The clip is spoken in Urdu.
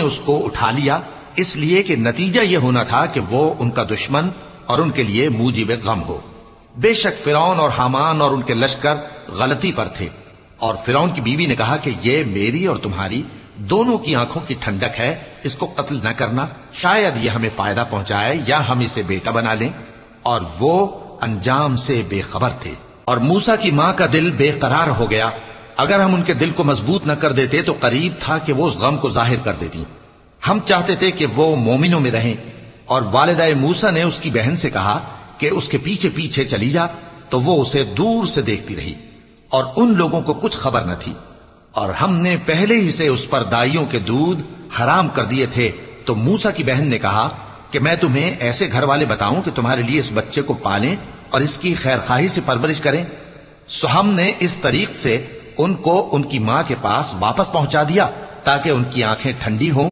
اس کو اٹھا لیا، اس لیے کہ نتیجہ یہ ہونا تھا کہ وہ ان کا دشمن اور ان کے لیے موجب غم ہو۔ بے شک فرعون اور حامان اور ان کے لشکر غلطی پر تھے، اور فرعون کی بیوی نے کہا کہ یہ میری اور تمہاری دونوں کی آنکھوں کی ٹھنڈک ہے، اس کو قتل نہ کرنا، شاید یہ ہمیں فائدہ پہنچائے یا ہم اسے بیٹا بنا لیں۔ اور وہ انجام سے بے خبر تھے۔ اور موسیٰ کی ماں کا دل بے قرار ہو گیا، اگر ہم ان کے دل کو مضبوط نہ کر دیتے تو قریب تھا کہ وہ اس غم کو ظاہر کر دیتی۔ ہم چاہتے تھے کہ وہ مومنوں میں رہیں۔ اور والدہ موسیٰ نے اس کی بہن سے کہا کہ اس کے پیچھے پیچھے چلی جا، تو وہ اسے دور سے دیکھتی رہی، اور ان لوگوں کو کچھ خبر نہ تھی۔ اور ہم نے پہلے ہی سے اس پر دائیوں کے دودھ حرام کر دیے تھے۔ تو موسیٰ کی بہن نے کہا کہ میں تمہیں ایسے گھر والے بتاؤں کہ تمہارے لیے اس بچے کو پالیں اور اس کی خیر خواہی سے پرورش کریں۔ سو ہم نے اس طریق سے ان کو ان کی ماں کے پاس واپس پہنچا دیا تاکہ ان کی آنکھیں ٹھنڈی ہوں